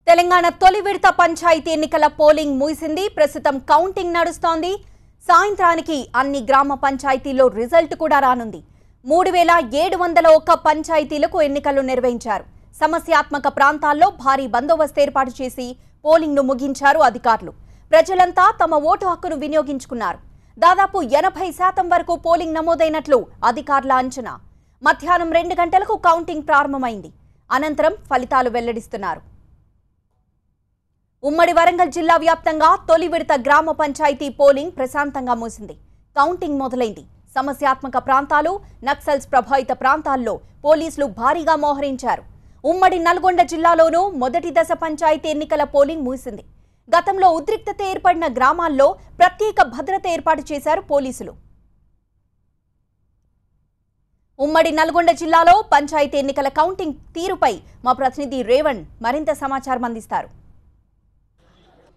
తెలంగాణ తొలి విడత పంచాయతీ ఎన్నికల పోలింగ్ ముగిసింది. ప్రస్తుతం కౌంటింగ్ నడుస్తోంది. సాయంత్రానికి అన్ని గ్రామ పంచాయతీల్లో రిజల్ట్ కూడా రానుంది. 3701 పంచాయతీలకు ఎన్నికలు నిర్వహించారు. సమస్యాత్మక ప్రాంతాల్లో భారీ బందోబస్తు ఏర్పాటు చేసి పోలింగ్ను ముగించారు అధికారులు. ప్రజలంతా తమ ఓటు హక్కును వినియోగించుకున్నారు. దాదాపు 80% వరకు పోలింగ్ నమోదైనట్లు అధికారుల అంచనా. మధ్యాహ్నం 2 గంటలకు కౌంటింగ్ ప్రారంభమైంది. అనంతరం ఫలితాలు వెల్లడిస్తున్నారు. ఉమ్మడి వరంగల్ జిల్లా వ్యాప్తంగా తొలి విడత గ్రామ పంచాయతీ పోలింగ్ ప్రశాంతంగా ముగిసింది. కౌంటింగ్ మొదలైంది. సమస్యాత్మక ప్రాంతాలు, నక్సల్స్ ప్రభావిత ప్రాంతాల్లో పోలీసులు భారీగా మోహరించారు. ఉమ్మడి నల్గొండ జిల్లాలోనూ మొదటి దశ పంచాయతీ ఎన్నికల పోలింగ్ ముగిసింది. గతంలో ఉద్రిక్తత ఏర్పడిన గ్రామాల్లో ప్రత్యేక భద్రత ఏర్పాటు చేశారు పోలీసులు. ఉమ్మడి నల్గొండ జిల్లాలో పంచాయతీ ఎన్నికల కౌంటింగ్ తీరుపై మా ప్రతినిధి రేవణ్ మరింత సమాచారం అందిస్తారు.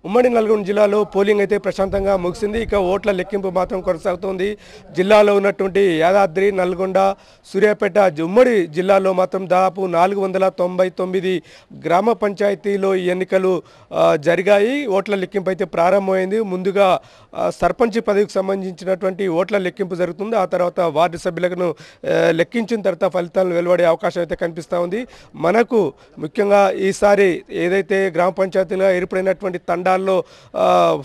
ఉమ్మడి నల్గొండ జిల్లాలో పోలింగ్ అయితే ప్రశాంతంగా ముగిసింది. ఇక ఓట్ల లెక్కింపు మాత్రం కొనసాగుతోంది. జిల్లాలో ఉన్నటువంటి యాదాద్రి, నల్గొండ, సూర్యాపేట ఉమ్మడి జిల్లాలో మాత్రం దాదాపు 499 గ్రామ పంచాయతీలో ఈ ఎన్నికలు జరిగాయి. ఓట్ల లెక్కింపు అయితే ప్రారంభమైంది. ముందుగా సర్పంచ్ పదవికి సంబంధించినటువంటి ఓట్ల లెక్కింపు జరుగుతుంది. ఆ తర్వాత వార్డు సభ్యులను లెక్కించిన తర్వాత ఫలితాలను వెలువడే అవకాశం అయితే కనిపిస్తూ ఉంది. మనకు ముఖ్యంగా ఈసారి ఏదైతే గ్రామ పంచాయతీలుగా ఏర్పడినటువంటి తండాల్లో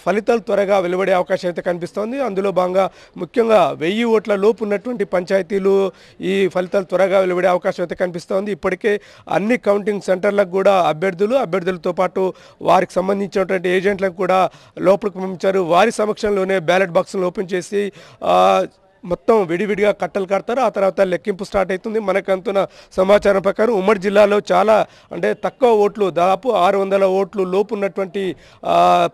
ఫలితాలు త్వరగా వెలువడే అవకాశం అయితే కనిపిస్తోంది. అందులో భాగంగా ముఖ్యంగా 1000 ఓట్ల లోపు ఉన్నటువంటి పంచాయతీలు ఈ ఫలితాలు త్వరగా వెలువడే అవకాశం అయితే కనిపిస్తోంది. ఇప్పటికే అన్ని కౌంటింగ్ సెంటర్లకు కూడా అభ్యర్థులతో పాటు వారికి సంబంధించినటువంటి ఏజెంట్లకు కూడా లోపలికి పంపించారు. వారి సమక్షంలోనే బ్యాలెట్ బాక్స్ను ఓపెన్ చేసి మొత్తం విడివిడిగా కట్టలు కడతారు. ఆ తర్వాత లెక్కింపు స్టార్ట్ అవుతుంది. మనకు అందుతున్న సమాచారం ప్రకారం ఉమ్మడి జిల్లాలో చాలా తక్కువ ఓట్లు, దాదాపు 600 ఓట్లు లోపు ఉన్నటువంటి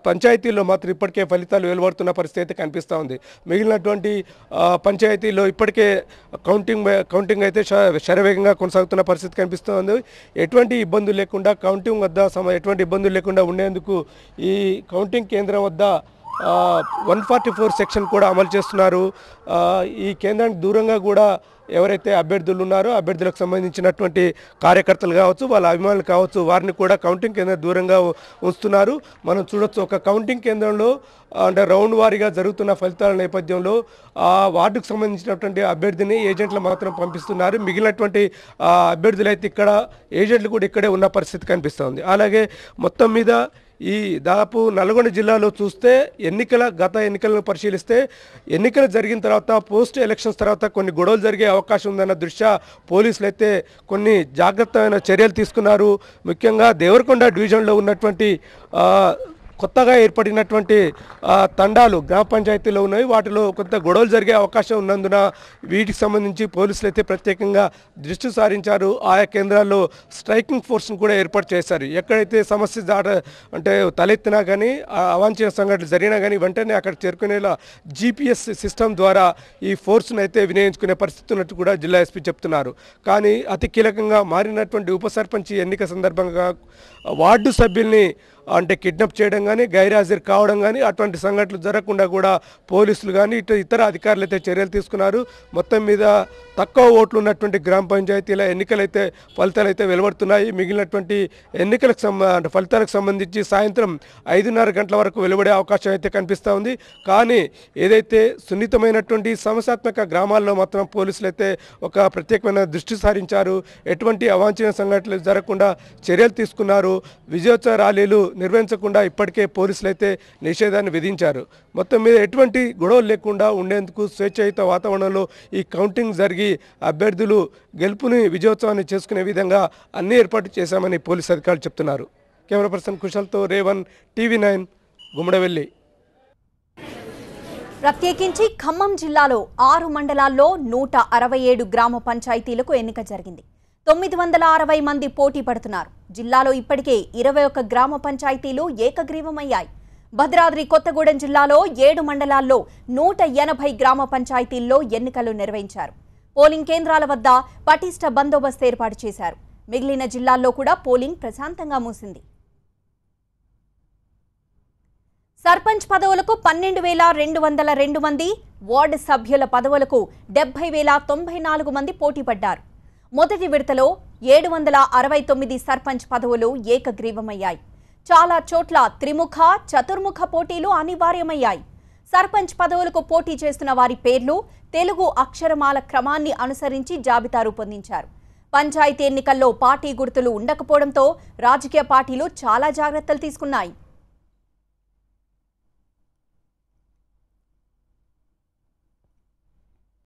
పంచాయతీల్లో మాత్రం ఇప్పటికే ఫలితాలు వెలువడుతున్న పరిస్థితి అయితే కనిపిస్తూ ఉంది. మిగిలినటువంటి పంచాయతీల్లో ఇప్పటికే కౌంటింగ్ అయితే శరవేగంగా కొనసాగుతున్న పరిస్థితి కనిపిస్తూ ఉంది. ఎటువంటి ఇబ్బందులు లేకుండా కౌంటింగ్ వద్ద ఎటువంటి ఇబ్బందులు లేకుండా ఉండేందుకు ఈ కౌంటింగ్ కేంద్రం వద్ద 144 సెక్షన్ కూడా అమలు చేస్తున్నారు. ఈ కేంద్రానికి దూరంగా కూడా ఎవరైతే అభ్యర్థులు ఉన్నారో అభ్యర్థులకు సంబంధించినటువంటి కార్యకర్తలు కావచ్చు, వాళ్ళ అభిమానులు కావచ్చు, వారిని కూడా కౌంటింగ్ కేంద్రం దూరంగా ఉంచుతున్నారు. మనం చూడొచ్చు, ఒక కౌంటింగ్ కేంద్రంలో రౌండ్ వారీగా జరుగుతున్న ఫలితాల నేపథ్యంలో ఆ వార్డుకు సంబంధించినటువంటి అభ్యర్థిని ఏజెంట్లు మాత్రం పంపిస్తున్నారు. మిగిలినటువంటి అభ్యర్థులు అయితే ఇక్కడ ఏజెంట్లు కూడా ఇక్కడే ఉన్న పరిస్థితి కనిపిస్తుంది. అలాగే మొత్తం మీద ఈ దాదాపు నల్గొండ జిల్లాలో చూస్తే గత ఎన్నికలను పరిశీలిస్తే ఎన్నికలు జరిగిన తర్వాత పోస్ట్ ఎలక్షన్స్ తర్వాత కొన్ని గొడవలు జరిగే అవకాశం ఉందన్న దృష్ట్యా పోలీసులు అయితే కొన్ని జాగ్రత్తమైన చర్యలు తీసుకున్నారు. ముఖ్యంగా దేవరకొండ డివిజన్లో ఉన్నటువంటి కొత్తగా ఏర్పడినటువంటి తండాలు గ్రామ పంచాయతీలో ఉన్నాయి. వాటిలో కొంత గొడవలు జరిగే అవకాశం ఉన్నందున వీటికి సంబంధించి పోలీసులు అయితే ప్రత్యేకంగా దృష్టి సారించారు. ఆయా కేంద్రాల్లో స్ట్రైకింగ్ ఫోర్స్ను కూడా ఏర్పాటు చేశారు. ఎక్కడైతే సమస్య తలెత్తినా కానీ అవాంఛనీయ సంఘటనలు జరిగినా కానీ వెంటనే అక్కడ చేరుకునేలా GPS సిస్టమ్ ద్వారా ఈ ఫోర్స్ను అయితే వినియోగించుకునే పరిస్థితి ఉన్నట్టు కూడా జిల్లా ఎస్పీ చెప్తున్నారు. కానీ అతి కీలకంగా మారినటువంటి ఉప సర్పంచ్ ఎన్నిక సందర్భంగా వార్డు సభ్యుల్ని కిడ్నాప్ చేయడం కానీ, గైర్హాజరు కావడం కానీ అటువంటి సంఘటనలు జరగకుండా కూడా పోలీసులు కానీ ఇతర అధికారులు అయితే చర్యలు తీసుకున్నారు. మొత్తం మీద తక్కువ ఓట్లు ఉన్నటువంటి గ్రామ పంచాయతీల ఎన్నికలైతే ఫలితాలు అయితే వెలువడుతున్నాయి. మిగిలినటువంటి ఫలితాలకు సంబంధించి సాయంత్రం 5:30 గంటల వరకు వెలువడే అవకాశం అయితే కనిపిస్తూ ఉంది. కానీ ఏదైతే సున్నితమైనటువంటి సమస్యాత్మక గ్రామాల్లో మాత్రం పోలీసులు అయితే ఒక ప్రత్యేకమైన దృష్టి సారించారు. ఎటువంటి అవాంఛనీయ సంఘటనలు జరగకుండా చర్యలు తీసుకున్నారు. విజయోత్సవ ర్యాలీలు నిర్వహించకుండా ఇప్పటికే పోలీసులు అయితే నిషేధాన్ని విధించారు. మొత్తం మీద ఎటువంటి గొడవలు లేకుండా ఉండేందుకు స్వేచ్ఛాయుత వాతావరణంలో ఈ కౌంటింగ్ జరిగి అభ్యర్థులు గెలుపుని విజయోత్సవాన్ని చేసుకునే విధంగా అన్ని ఏర్పాటు చేశామని పోలీసు అధికారులు చెప్తున్నారు. కెమెరా పర్సన్ కుశల్తో రేవణ్, TV9, గుమ్మడవెల్లి. ప్రత్యేకించి ఖమ్మం జిల్లాలో 6 మండలాల్లో 167 గ్రామ పంచాయతీలకు ఎన్నిక జరిగింది. 960 మంది పోటీ పడుతున్నారు. జిల్లాలో ఇప్పటికే 21 గ్రామ పంచాయతీలు ఏకగ్రీవమయ్యాయి. భద్రాద్రి కొత్తగూడెం జిల్లాలో 7 మండలాల్లో 180 గ్రామ పంచాయతీల్లో ఎన్నికలు నిర్వహించారు. పోలింగ్ కేంద్రాల వద్ద పటిష్ట బందోబస్తు ఏర్పాటు చేశారు. మిగిలిన జిల్లాల్లో కూడా పోలింగ్ ప్రశాంతంగా ముగిసింది. సర్పంచ్ పదవులకు 12,202 మంది, వార్డు సభ్యుల పదవులకు 70,094 మంది పోటీ పడ్డారు. మొదటి విడతలో 769 సర్పంచ్ పదవులు ఏకగ్రీవమయ్యాయి. చాలా చోట్ల త్రిముఖ చతుర్ముఖ పోటీలు అనివార్యమయ్యాయి. సర్పంచ్ పదవులకు పోటీ చేస్తున్న వారి పేర్లు తెలుగు అక్షరమాల క్రమాన్ని అనుసరించి జాబితా రూపొందించారు. పంచాయతీ ఎన్నికల్లో పార్టీ గుర్తులు ఉండకపోవడంతో రాజకీయ పార్టీలు చాలా జాగ్రత్తలు తీసుకున్నాయి.